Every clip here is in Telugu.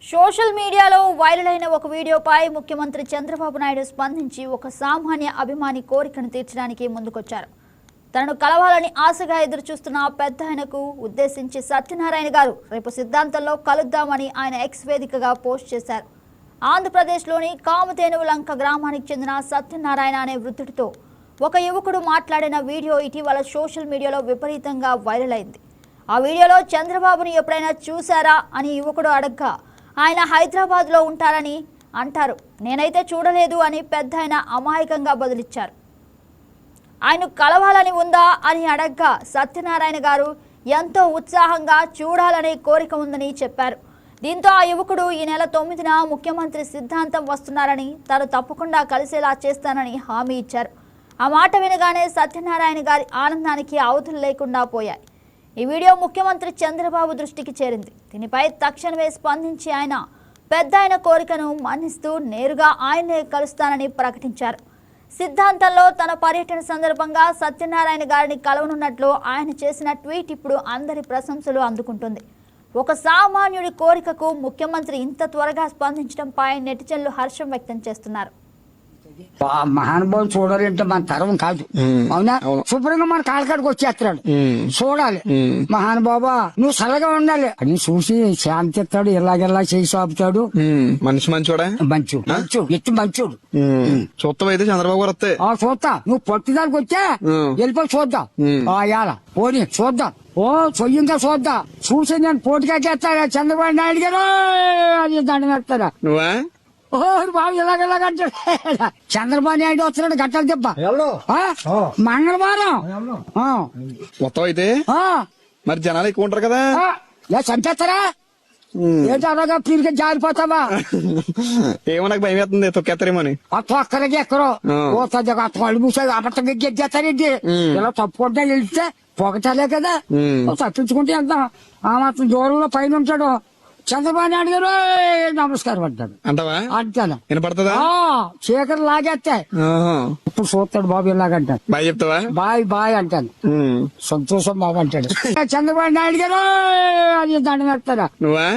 సోషల్ మీడియాలో వైరల్ అయిన ఒక వీడియోపై ముఖ్యమంత్రి చంద్రబాబు నాయుడు స్పందించి ఒక సామాన్య అభిమాని కోరికను తీర్చడానికి ముందుకొచ్చారు. తనను కలవాలని ఆశగా ఎదురుచూస్తున్న పెద్దాయనకు ఉద్దేశించి సత్యనారాయణ గారు రేపు సిద్ధాంతంలో కలుద్దామని ఆయన ఎక్స్ వేదికగా పోస్ట్ చేశారు. ఆంధ్రప్రదేశ్లోని కామధేనువులంక గ్రామానికి చెందిన సత్యనారాయణ అనే వృద్ధుడితో ఒక యువకుడు మాట్లాడిన వీడియో ఇటీవల సోషల్ మీడియాలో విపరీతంగా వైరల్ అయింది. ఆ వీడియోలో చంద్రబాబుని ఎప్పుడైనా చూశారా అని యువకుడు అడగ్గా ఆయన హైదరాబాద్లో ఉంటారని అంటారు. నేనైతే చూడలేదు అని పెద్దాయన అమాయకంగా బదులిచ్చారు. ఆయన కలవాలని ఉందా అని అడగ్గా సత్యనారాయణ గారు ఎంతో ఉత్సాహంగా చూడాలనే కోరిక ఉందని చెప్పారు. దీంతో ఆ యువకుడు ఈ నెల 9న ముఖ్యమంత్రి సిద్ధాంతం వస్తున్నారని తాను తప్పకుండా కలిసేలా చేస్తానని హామీ ఇచ్చారు. ఆ మాట వినగానే సత్యనారాయణ గారి ఆనందానికి అవధులు లేకుండా పోయాయి. ఈ వీడియో ముఖ్యమంత్రి చంద్రబాబు దృష్టికి చేరింది. దీనిపై తక్షణమే స్పందించి ఆయన పెద్దాయన కోరికను మన్నిస్తూ నేరుగా ఆయన్నే కలుస్తానని ప్రకటించారు. సిద్ధాంతంలో తన పర్యటన సందర్భంగా సత్యనారాయణ గారిని కలవనున్నట్లు ఆయన చేసిన ట్వీట్ ఇప్పుడు అందరి ప్రశంసలు అందుకుంటుంది. ఒక సామాన్యుడి కోరికకు ముఖ్యమంత్రి ఇంత త్వరగా స్పందించడంపై నెటిజన్లు హర్షం వ్యక్తం చేస్తున్నారు. మహానుభావులు చూడాలంటే మన తరం కాదు, అవునా? శుభ్రంగా మన కాళ్ళకాడికి వచ్చేస్తాడు, చూడాలి. మహానుభావా నువ్వు సరళగా ఉండాలి అని చూసి శాంతి ఇస్తాడు, ఇలాగెలా చేసి ఆపుతాడు. మనిషి మంచోడా? మంచు ఎత్తు మంచోడు. చూస్తావైతే చంద్రబాబు గారు వస్తే చూస్తా. నువ్వు పొట్టిదానికి వచ్చా వెళ్ళిపోయి చూద్దాం. ఇవాళ పోనీ చూద్దాం. ఇంకా చూద్దాం. చూసి నేను పోటీగా చేస్తాడా చంద్రబాబు నాయుడు గారు అది దండం వేస్తారా? నువ్వా? బాబు ఇలాగెలాగంటాడు. చంద్రబాబు నాయుడు వస్తున్నాడు గట్టలు దెబ్బ మంగళవారం. వస్తావైతే మరి జనాలు ఎక్కువ ఉంటారు కదా, చంపేస్తారా? ఏంటి అలాగా పీరిగా జారిపోతావా? ఏమో నాకు భయం వేస్తుంది, తొక్కేస్తారేమోని. ఒక్కరికి ఎక్కడో పోతుంది. అళ్ళు మూసాడు అబద్ధం గెచ్చేస్తారేంటి? ఇలా తప్పుకుంటా వెళ్తే పొగటాలే కదా, తప్పించుకుంటే వెళ్తాం. ఆ మాత్రం దూరంలో పైన ఉంటాడు చంద్రబాబు నాయుడు గారు నమస్కారం అంటాడు. అంటావా? అంటాను. వినపడుతుందా? చీకటి లాగేస్తాయి. ఇప్పుడు చూస్తాడు బాబు ఇలాగంటాడు. బాయ్ చెప్తావా? బాయ్ బాయ్ అంటాను. సంతోషం బాబు అంటాడు. చంద్రబాబు నాయుడు గారు అది దండం వేస్తారా? నువ్వా?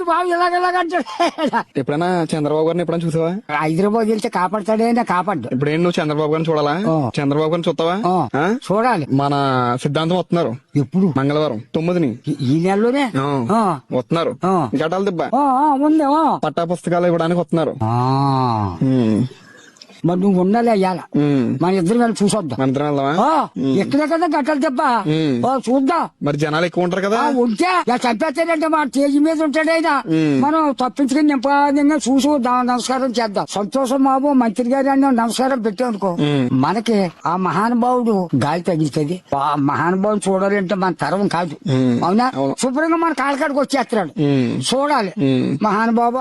బాబు ఇలాగెలాగంటాడు. ఎప్పుడైనా చంద్రబాబు గారిని ఎప్పుడైనా చూసావా? హైదరాబాద్ వెళ్తే కాపాడతాడే కాపాడు. ఇప్పుడేం నువ్వు చంద్రబాబు గారిని చూడాలా? చంద్రబాబు గారిని చూస్తావా? చూడాలి. మన సిద్ధాంతం వస్తున్నారు. ఎప్పుడు? మంగళవారం 9ని ఈ నెలలోనే వస్తున్నారు. గటాల దిబ్బ ఉంది. పట్టా పుస్తకాలు ఇవ్వడానికి వస్తున్నారు. మరి నువ్వు ఉండాలి అయ్యాల. మన ఇద్దరు వెళ్ళి చూసొద్దాం. మన ఇద్దరం వెళ్దామా? ఎక్కడే కదా గట్టలు దెబ్బ చూద్దాం. మరి జనాలు ఎక్కువ ఉంటారు కదా. ఉంటే చంపేస్తాడంటే మా తేజీ మీద ఉంటాడు అయినా మనం తప్పించుకుని నింపాదంగా చూసి నమస్కారం చేద్దాం. సంతోషం బాబు మంత్రి గారి అని నమస్కారం పెట్టామనుకో మనకి ఆ మహానుభావుడు గాలి తగిలితుంది. ఆ మహానుభావుడు చూడాలంటే మన తరం కాదు, అవునా? శుభ్రంగా మన కాళ్ళకాడికి వచ్చేస్తాడు, చూడాలి. మహానుభావ